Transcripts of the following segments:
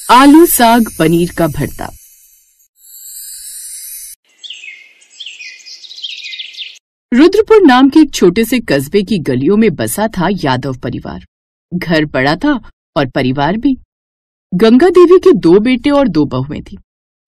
आलू साग पनीर का भरता। रुद्रपुर नाम के एक छोटे से कस्बे की गलियों में बसा था यादव परिवार। घर बड़ा था और परिवार भी। गंगा देवी के 2 बेटे और 2 बहुएं थी।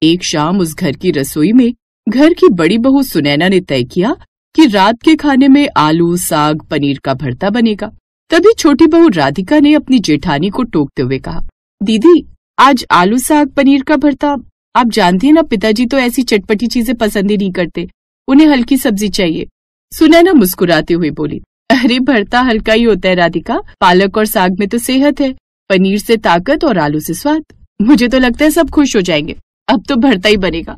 एक शाम उस घर की रसोई में घर की बड़ी बहू सुनैना ने तय किया कि रात के खाने में आलू साग पनीर का भरता बनेगा। तभी छोटी बहू राधिका ने अपनी जेठानी को टोकते हुए कहा, दीदी आज आलू साग पनीर का भरता। आप जानती हैं ना, पिताजी तो ऐसी चटपटी चीजें पसंद ही नहीं करते, उन्हें हल्की सब्जी चाहिए। सुनैना मुस्कुराते हुए बोली, अरे भरता हल्का ही होता है राधिका, पालक और साग में तो सेहत है, पनीर से ताकत और आलू से स्वाद। मुझे तो लगता है सब खुश हो जाएंगे, अब तो भरता ही बनेगा।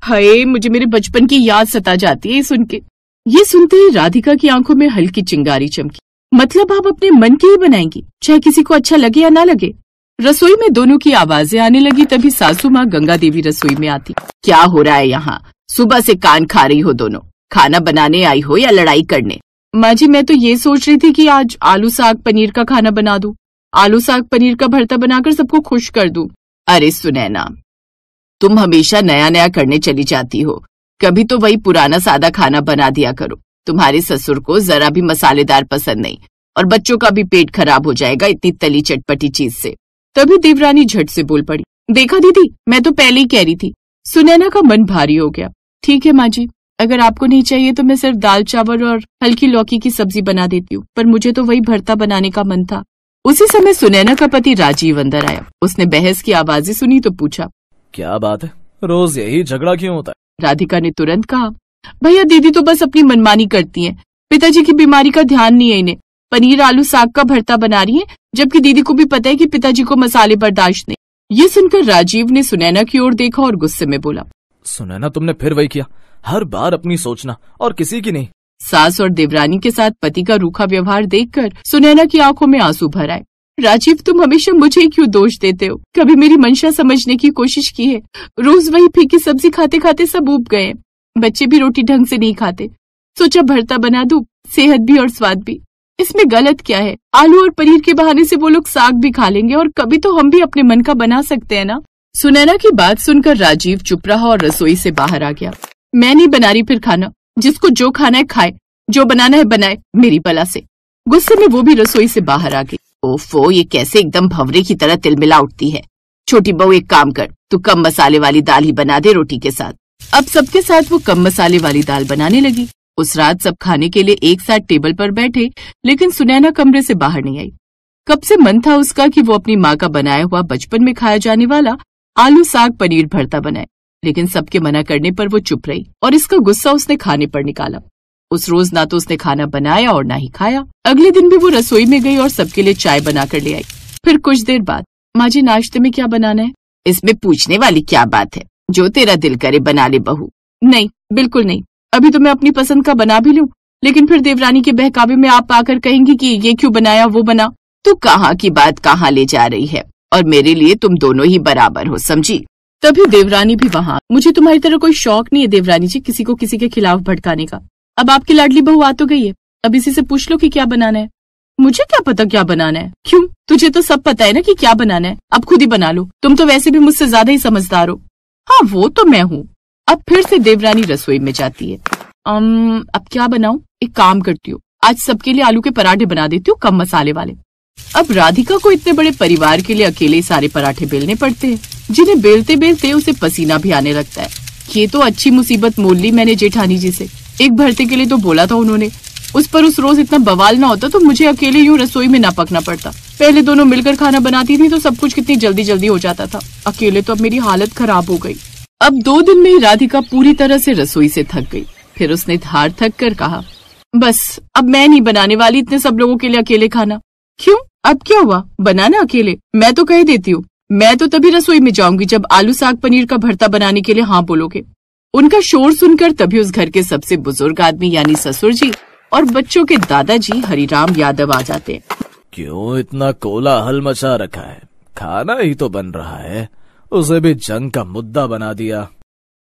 हाय, मुझे मेरे बचपन की याद सता जाती है सुन के। ये सुनते ही राधिका की आंखों में हल्की चिंगारी चमकी। मतलब आप अपने मन की ही बनाएंगी, चाहे किसी को अच्छा लगे या ना लगे। रसोई में दोनों की आवाजें आने लगी। तभी सासू माँ गंगा देवी रसोई में आती। क्या हो रहा है यहाँ? सुबह से कान खा रही हो दोनों, खाना बनाने आई हो या लड़ाई करने? माँ जी, मैं तो ये सोच रही थी कि आज आलू साग पनीर का खाना बना दूं, आलू साग पनीर का भरता बनाकर सबको खुश कर दूं। अरे सुनैना, तुम हमेशा नया नया करने चली जाती हो, कभी तो वही पुराना सादा खाना बना दिया करो। तुम्हारे ससुर को जरा भी मसालेदार पसंद नहीं और बच्चों का भी पेट खराब हो जाएगा इतनी तली चटपटी चीज से। तभी देवरानी झट से बोल पड़ी, देखा दीदी, मैं तो पहले ही कह रही थी। सुनैना का मन भारी हो गया। ठीक है माँ जी, अगर आपको नहीं चाहिए तो मैं सिर्फ दाल चावल और हल्की लौकी की सब्जी बना देती हूँ, पर मुझे तो वही भरता बनाने का मन था। उसी समय सुनैना का पति राजीव अंदर आया। उसने बहस की आवाजें सुनी तो पूछा, क्या बात है, रोज यही झगड़ा क्यों होता है? राधिका ने तुरंत कहा, भैया दीदी तो बस अपनी मनमानी करती हैं, पिताजी की बीमारी का ध्यान नहीं है इन्हें। पनीर आलू साग का भरता बना रही है, जबकि दीदी को भी पता है कि पिताजी को मसाले बर्दाश्त नहीं। ये सुनकर राजीव ने सुनैना की ओर देखा और गुस्से में बोला, सुनैना तुमने फिर वही किया, हर बार अपनी सोचना और किसी की नहीं। सास और देवरानी के साथ पति का रूखा व्यवहार देखकर सुनैना की आंखों में आंसू भर आए। राजीव, तुम हमेशा मुझे क्यों दोष देते हो? कभी मेरी मंशा समझने की कोशिश की है? रोज वही फीकी सब्जी खाते खाते सब ऊब गए। बच्चे भी रोटी ढंग से नहीं खाते, सोचा भरता बना दूं, सेहत भी और स्वाद भी। इसमें गलत क्या है? आलू और पनीर के बहाने से वो लोग साग भी खा लेंगे और कभी तो हम भी अपने मन का बना सकते हैं ना। सुनैना की बात सुनकर राजीव चुप रहा और रसोई से बाहर आ गया। मैं नहीं बना रही फिर खाना, जिसको जो खाना है खाए, जो बनाना है बनाए, मेरी बला से। गुस्से में वो भी रसोई से बाहर आ गई। ओफो, ये कैसे एकदम भंवरे की तरह तिलमिला उठती है। छोटी बहू एक काम कर, तू कम मसाले वाली दाल ही बना दे रोटी के साथ। अब सबके साथ वो कम मसाले वाली दाल बनाने लगी। उस रात सब खाने के लिए एक साथ टेबल पर बैठे, लेकिन सुनैना कमरे से बाहर नहीं आई। कब से मन था उसका कि वो अपनी माँ का बनाया हुआ बचपन में खाया जाने वाला आलू साग पनीर भरता बनाए, लेकिन सबके मना करने पर वो चुप रही और इसका गुस्सा उसने खाने पर निकाला। उस रोज ना तो उसने खाना बनाया और ना ही खाया। अगले दिन भी वो रसोई में गई और सबके लिए चाय बनाकर ले आई। फिर कुछ देर बाद, माँ जी नाश्ते में क्या बनाना है? इसमें पूछने वाली क्या बात है, जो तेरा दिल करे बना ले बहू। नहीं, बिल्कुल नहीं, अभी तो मैं अपनी पसंद का बना भी लूं, लेकिन फिर देवरानी के बहकावे में आप आकर कहेंगी कि ये क्यों बनाया वो बना। तू कहाँ की बात कहाँ ले जा रही है, और मेरे लिए तुम दोनों ही बराबर हो, समझी? तभी देवरानी भी वहाँ। मुझे तुम्हारी तरह कोई शौक नहीं है देवरानी जी, किसी को किसी के खिलाफ भड़काने का। अब आपकी लाडली बहू आ तो गई है, अब इसी से पूछ लो कि क्या बनाना है। मुझे क्या पता क्या बनाना है? क्यों, तुझे तो सब पता है ना कि क्या बनाना है, अब खुद ही बना लो। तुम तो वैसे भी मुझसे ज्यादा ही समझदार हो। हाँ वो तो मैं हूँ। अब फिर से देवरानी रसोई में जाती है। अब क्या बनाऊं? एक काम करती हूँ, आज सबके लिए आलू के पराठे बना देती हूँ, कम मसाले वाले। अब राधिका को इतने बड़े परिवार के लिए अकेले सारे पराठे बेलने पड़ते हैं, जिन्हें बेलते बेलते उसे पसीना भी आने लगता है। ये तो अच्छी मुसीबत मोल ली मैंने जेठानी जी से। एक भरते के लिए तो बोला था उन्होंने, उस पर उस रोज इतना बवाल ना होता तो मुझे अकेले यूं रसोई में ना पकना पड़ता। पहले दोनों मिलकर खाना बनाती थी तो सब कुछ कितनी जल्दी जल्दी हो जाता था, अकेले तो अब मेरी हालत खराब हो गई। अब 2 दिन में ही राधिका पूरी तरह से रसोई से थक गई। फिर उसने हार थक कर कहा, बस अब मैं नहीं बनाने वाली इतने सब लोगों के लिए अकेले खाना। क्यों, अब क्या हुआ, बनाना अकेले? मैं तो कह देती हूँ, मैं तो तभी रसोई में जाऊंगी जब आलू साग पनीर का भरता बनाने के लिए हाँ बोलोगे। उनका शोर सुनकर तभी उस घर के सबसे बुजुर्ग आदमी यानी ससुर जी और बच्चों के दादाजी हरिराम यादव आ जाते हैं। क्यों इतना कोलाहल मचा रखा है? खाना ही तो बन रहा है, उसे भी जंग का मुद्दा बना दिया।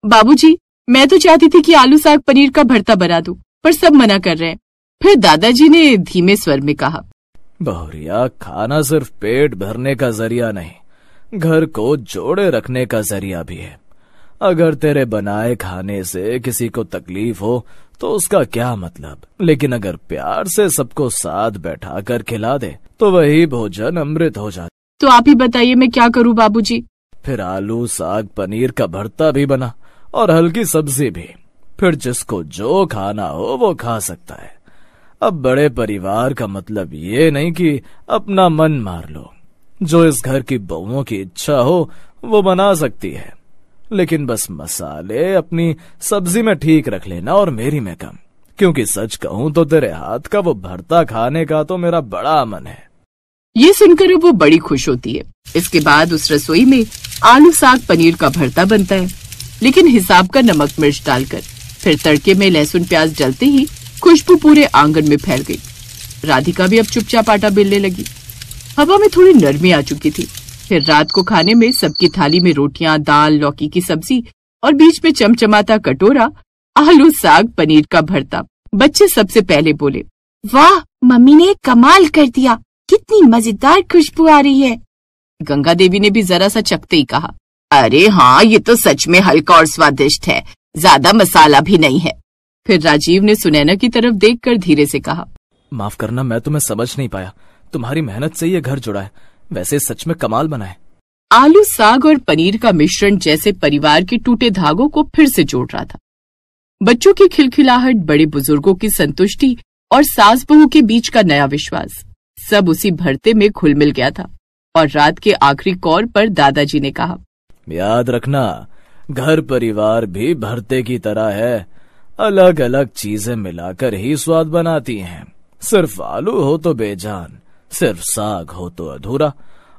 बाबूजी, मैं तो चाहती थी कि आलू साग पनीर का भरता बना दूं, पर सब मना कर रहे हैं। फिर दादाजी ने धीमे स्वर में कहा, बहुरिया, खाना सिर्फ पेट भरने का जरिया नहीं, घर को जोड़े रखने का जरिया भी है। अगर तेरे बनाए खाने से किसी को तकलीफ हो तो उसका क्या मतलब, लेकिन अगर प्यार से सबको साथ बैठा कर खिला दे तो वही भोजन अमृत हो जाता। तो आप ही बताइए मैं क्या करूं बाबूजी? फिर आलू साग पनीर का भरता भी बना और हल्की सब्जी भी। फिर जिसको जो खाना हो वो खा सकता है। अब बड़े परिवार का मतलब ये नहीं कि अपना मन मार लो। जो इस घर की बहुओं की इच्छा हो वो बना सकती है, लेकिन बस मसाले अपनी सब्जी में ठीक रख लेना और मेरी में कम। क्योंकि सच कहूं तो तेरे हाथ का वो भरता खाने का तो मेरा बड़ा मन है। ये सुनकर वो बड़ी खुश होती है। इसके बाद उस रसोई में आलू साग पनीर का भरता बनता है, लेकिन हिसाब का नमक मिर्च डालकर। फिर तड़के में लहसुन प्याज डलते ही खुशबू पूरे आंगन में फैल गई। राधिका भी अब चुपचाप आटा बेलने लगी। हवा में थोड़ी नरमी आ चुकी थी। फिर रात को खाने में सबकी थाली में रोटियां, दाल, लौकी की सब्जी और बीच में चमचमाता कटोरा आलू साग पनीर का भरता। बच्चे सबसे पहले बोले, वाह मम्मी ने कमाल कर दिया, कितनी मजेदार खुशबू आ रही है। गंगा देवी ने भी जरा सा चखते ही कहा, अरे हाँ ये तो सच में हल्का और स्वादिष्ट है, ज्यादा मसाला भी नहीं है। फिर राजीव ने सुनैना की तरफ देखकर धीरे से कहा, माफ करना मैं तुम्हें समझ नहीं पाया, तुम्हारी मेहनत से ये घर जुड़ा है, वैसे सच में कमाल बना है। आलू साग और पनीर का मिश्रण जैसे परिवार के टूटे धागों को फिर से जोड़ रहा था। बच्चों की खिलखिलाहट, बड़े बुजुर्गों की संतुष्टि और सास बहू के बीच का नया विश्वास, सब उसी भरते में घुल मिल गया था। और रात के आखिरी कौर पर दादाजी ने कहा, याद रखना घर परिवार भी भरते की तरह है, अलग अलग चीजें मिलाकर ही स्वाद बनाती हैं। सिर्फ आलू हो तो बेजान, सिर्फ साग हो तो अधूरा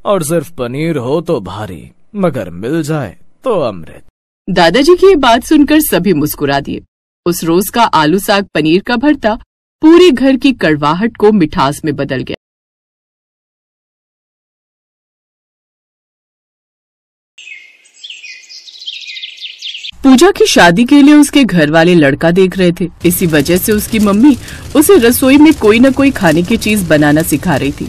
और सिर्फ पनीर हो तो भारी, मगर मिल जाए तो अमृत। दादाजी की ये बात सुनकर सभी मुस्कुरा दिए। उस रोज का आलू साग पनीर का भरता पूरे घर की कड़वाहट को मिठास में बदल गया। पूजा की शादी के लिए उसके घर वाले लड़का देख रहे थे। इसी वजह से उसकी मम्मी उसे रसोई में कोई न कोई खाने की चीज बनाना सिखा रही थी।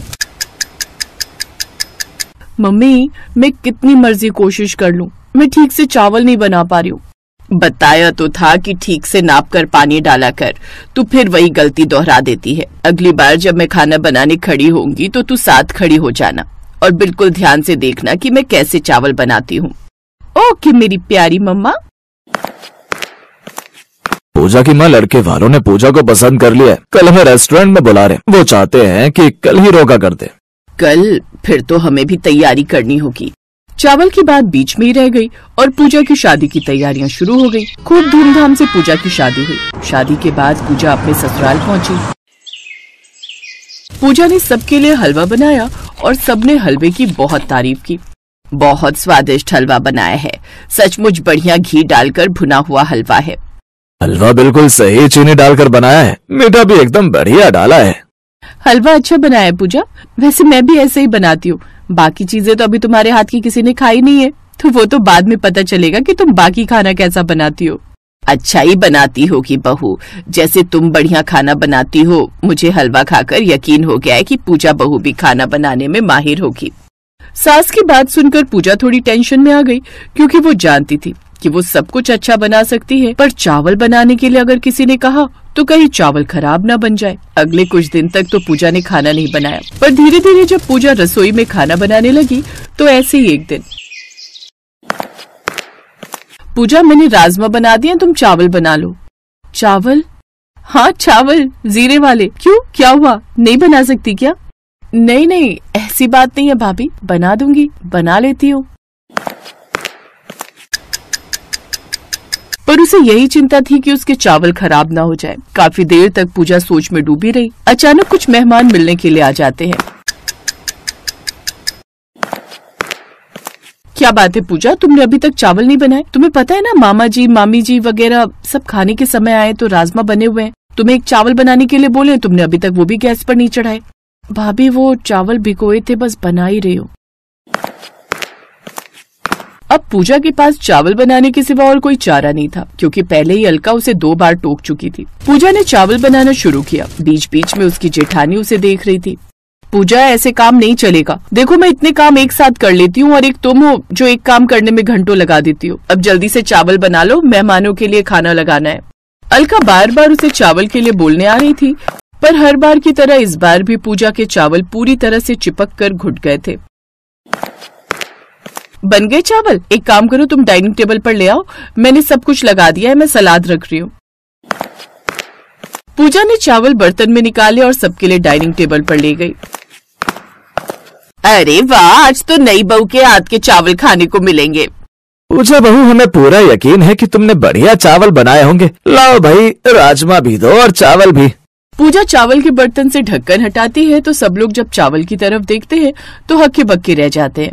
मम्मी मैं कितनी मर्जी कोशिश कर लूं, मैं ठीक से चावल नहीं बना पा रही हूँ। बताया तो था कि ठीक से नाप कर पानी डाला कर, तू फिर वही गलती दोहरा देती है। अगली बार जब मैं खाना बनाने खड़ी होंगी तो तू साथ खड़ी हो जाना और बिल्कुल ध्यान से देखना कि मैं कैसे चावल बनाती हूँ। ओके मेरी प्यारी मम्मा। पूजा की माँ लड़के वालों ने पूजा को पसंद कर लिया है, कल हमें रेस्टोरेंट में बुला रहे, वो चाहते हैं कि कल ही रोका कर दे। कल? फिर तो हमें भी तैयारी करनी होगी। चावल की बात बीच में ही रह गई और पूजा की शादी की तैयारियां शुरू हो गई। खूब धूमधाम से पूजा की शादी हुई। शादी के बाद पूजा अपने ससुराल पहुंची। पूजा ने सबके लिए हलवा बनाया और सबने हलवे की बहुत तारीफ की। बहुत स्वादिष्ट हलवा बनाया है, सचमुच बढ़िया घी डालकर भुना हुआ हलवा है। हलवा बिल्कुल सही चीनी डालकर बनाया है, मीठा भी एकदम बढ़िया डाला है। हलवा अच्छा बनाया है पूजा, वैसे मैं भी ऐसे ही बनाती हूँ। बाकी चीजें तो अभी तुम्हारे हाथ की किसी ने खाई नहीं है, तो वो तो बाद में पता चलेगा कि तुम बाकी खाना कैसा बनाती हो। अच्छा ही बनाती होगी बहू, जैसे तुम बढ़िया खाना बनाती हो। मुझे हलवा खाकर यकीन हो गया है कि पूजा बहू भी खाना बनाने में माहिर होगी। सास की बात सुनकर पूजा थोड़ी टेंशन में आ गई, क्योंकि वो जानती थी कि वो सब कुछ अच्छा बना सकती है, पर चावल बनाने के लिए अगर किसी ने कहा तो कहीं चावल खराब ना बन जाए। अगले कुछ दिन तक तो पूजा ने खाना नहीं बनाया, पर धीरे धीरे जब पूजा रसोई में खाना बनाने लगी तो ऐसे ही एक दिन, पूजा मैंने राजमा बना दिया, तुम चावल बना लो। चावल? हाँ चावल, जीरे वाले। क्यों, क्या हुआ, नहीं बना सकती क्या? नहीं नहीं ऐसी बात नहीं है भाभी, बना दूंगी, बना लेती हूँ। पर उसे यही चिंता थी कि उसके चावल खराब ना हो जाए। काफी देर तक पूजा सोच में डूबी रही। अचानक कुछ मेहमान मिलने के लिए आ जाते हैं। क्या बात है पूजा, तुमने अभी तक चावल नहीं बनाए? तुम्हें पता है ना मामा जी मामी जी वगैरह सब खाने के समय आए तो राजमा बने हुए हैं। तुम्हें एक चावल बनाने के लिए बोले, तुमने अभी तक वो भी गैस पर नहीं चढ़ाए। भाभी वो चावल भिगोए थे, बस बना ही रही हूँ। अब पूजा के पास चावल बनाने के सिवा और कोई चारा नहीं था, क्योंकि पहले ही अलका उसे 2 बार टोक चुकी थी। पूजा ने चावल बनाना शुरू किया। बीच बीच में उसकी जेठानी उसे देख रही थी। पूजा ऐसे काम नहीं चलेगा। देखो मैं इतने काम एक साथ कर लेती हूँ और एक तुम हो जो एक काम करने में घंटों लगा देती हो। अब जल्दी से चावल बना लो, मेहमानों के लिए खाना लगाना है। अलका बार बार उसे चावल के लिए बोलने आ रही थी, पर हर बार की तरह इस बार भी पूजा के चावल पूरी तरह से चिपक कर घुट गए थे। बन गए चावल? एक काम करो, तुम डाइनिंग टेबल पर ले आओ, मैंने सब कुछ लगा दिया है, मैं सलाद रख रही हूँ। पूजा ने चावल बर्तन में निकाले और सबके लिए डाइनिंग टेबल पर ले गई। अरे वाह, आज तो नई बहू के हाथ के चावल खाने को मिलेंगे। पूजा बहू, हमें पूरा यकीन है कि तुमने बढ़िया चावल बनाए होंगे। लाओ भाई, राजमा भी दो और चावल भी। पूजा चावल के बर्तन से ढक्कन हटाती है तो सब लोग जब चावल की तरफ देखते हैं तो हक्के बक्के रह जाते हैं।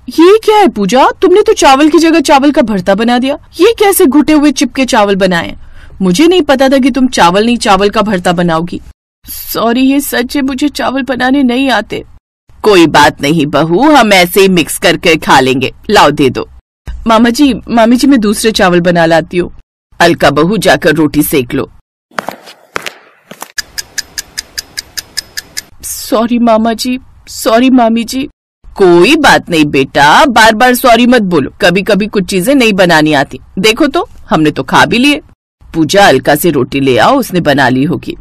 ये क्या है पूजा, तुमने तो चावल की जगह चावल का भरता बना दिया। ये कैसे घुटे हुए चिपके चावल बनाए? मुझे नहीं पता था कि तुम चावल नहीं चावल का भरता बनाओगी। सॉरी, ये सच है, मुझे चावल बनाने नहीं आते। कोई बात नहीं बहू, हम ऐसे ही मिक्स करके खा लेंगे। लाओ दे दो। मामी जी मैं दूसरे चावल बना लाती हूँ। अलका बहू, जाकर रोटी सेक लो। सॉरी मामा जी, सॉरी मामी जी। कोई बात नहीं बेटा, बार बार सॉरी मत बोलो, कभी कभी कुछ चीजें नहीं बनानी आती। देखो तो, हमने तो खा भी लिए। पूजा, अलका से रोटी ले आओ, उसने बना ली होगी।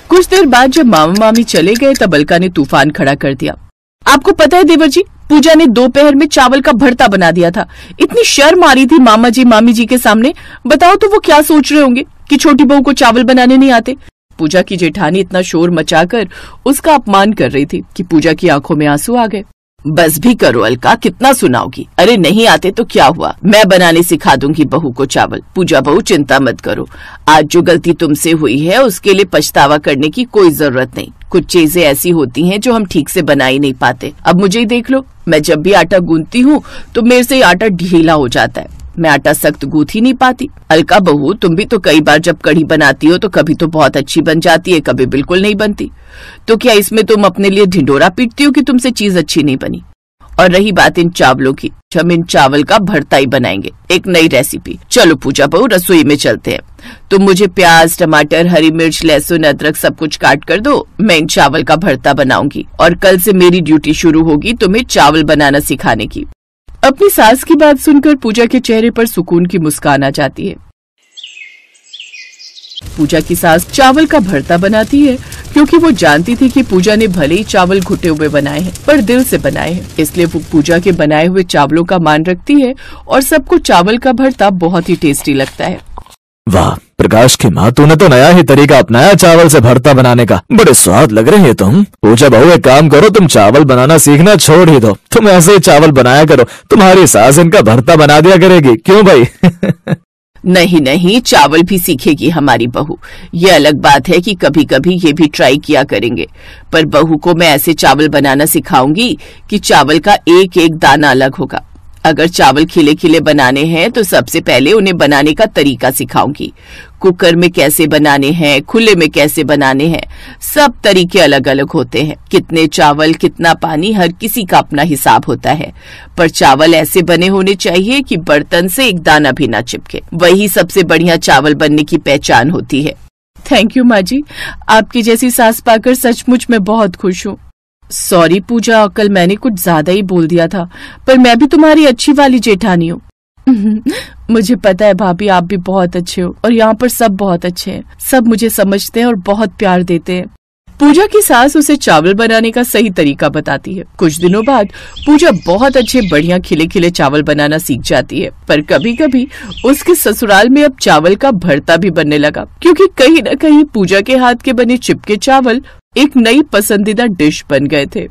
कुछ देर बाद जब मामा मामी चले गए तब अलका ने तूफान खड़ा कर दिया। आपको पता है देवर जी, पूजा ने दोपहर में चावल का भरता बना दिया था। इतनी शर्म आ रही थी मामा जी मामी जी के सामने। बताओ तो वो क्या सोच रहे होंगे कि छोटी बहू को चावल बनाने नहीं आते। पूजा की जेठानी इतना शोर मचाकर उसका अपमान कर रही थी कि पूजा की आंखों में आंसू आ गए। बस भी करो अलका, कितना सुनाओगी? अरे नहीं आते तो क्या हुआ, मैं बनाने सिखा दूंगी बहू को चावल। पूजा बहू चिंता मत करो, आज जो गलती तुमसे हुई है उसके लिए पछतावा करने की कोई जरूरत नहीं। कुछ चीजें ऐसी होती हैं जो हम ठीक से बना ही नहीं पाते। अब मुझे ही देख लो, मैं जब भी आटा गूंथती हूँ तो मेरे से आटा ढीला हो जाता है, मैं आटा सख्त गूंथ ही नहीं पाती। अलका बहू, तुम भी तो कई बार जब कढ़ी बनाती हो तो कभी तो बहुत अच्छी बन जाती है, कभी बिल्कुल नहीं बनती। तो क्या इसमें तुम अपने लिए ढिंडोरा पीटती हो कि तुमसे चीज अच्छी नहीं बनी? और रही बात इन चावलों की, हम इन चावल का भरता ही बनाएंगे, एक नई रेसिपी। चलो पूजा बहू, रसोई में चलते हैं। तुम मुझे प्याज, टमाटर, हरी मिर्च, लहसुन, अदरक सब कुछ काट कर दो, मैं इन चावल का भरता बनाऊंगी। और कल से मेरी ड्यूटी शुरू होगी तुम्हें चावल बनाना सिखाने की। अपनी सास की बात सुनकर पूजा के चेहरे पर सुकून की मुस्कान आ जाती है। पूजा की सास चावल का भरता बनाती है क्योंकि वो जानती थी कि पूजा ने भले ही चावल घुटे हुए बनाए हैं पर दिल से बनाए हैं, इसलिए वो पूजा के बनाए हुए चावलों का मान रखती है और सबको चावल का भरता बहुत ही टेस्टी लगता है। वाह प्रकाश की माँ, तूने तो नया ही तरीका अपनाया चावल से भरता बनाने का। बड़े स्वाद लग रहे हैं तुम। पूजा बहू, एक काम करो, तुम चावल बनाना सीखना छोड़ ही दो। तुम ऐसे ही चावल बनाया करो, तुम्हारी सास इनका भरता बना दिया करेगी। क्यों भाई? नहीं नहीं, चावल भी सीखेगी हमारी बहू। ये अलग बात है कि कभी कभी ये भी ट्राई किया करेंगे, पर बहू को मैं ऐसे चावल बनाना सिखाऊंगी कि चावल का एक एक दाना अलग होगा। अगर चावल खिले खिले बनाने हैं तो सबसे पहले उन्हें बनाने का तरीका सिखाऊंगी। कुकर में कैसे बनाने हैं, खुले में कैसे बनाने हैं, सब तरीके अलग अलग होते हैं। कितने चावल, कितना पानी, हर किसी का अपना हिसाब होता है, पर चावल ऐसे बने होने चाहिए कि बर्तन से एक दाना भी ना चिपके। वही सबसे बढ़िया चावल बनने की पहचान होती है। थैंक यू माँ जी, आपकी जैसी सास पाकर सचमुच मैं बहुत खुश हूँ। सॉरी पूजा, कल मैंने कुछ ज्यादा ही बोल दिया था, पर मैं भी तुम्हारी अच्छी वाली जेठानी हूँ। मुझे पता है भाभी, आप भी बहुत अच्छे हो और यहाँ पर सब बहुत अच्छे हैं। सब मुझे समझते हैं और बहुत प्यार देते हैं। पूजा की सास उसे चावल बनाने का सही तरीका बताती है। कुछ दिनों बाद पूजा बहुत अच्छे बढ़िया खिले खिले चावल बनाना सीख जाती है, पर कभी कभी उसके ससुराल में अब चावल का भरता भी बनने लगा, क्योंकि कहीं न कहीं पूजा के हाथ के बने चिपके चावल एक नई पसंदीदा डिश बन गए थे।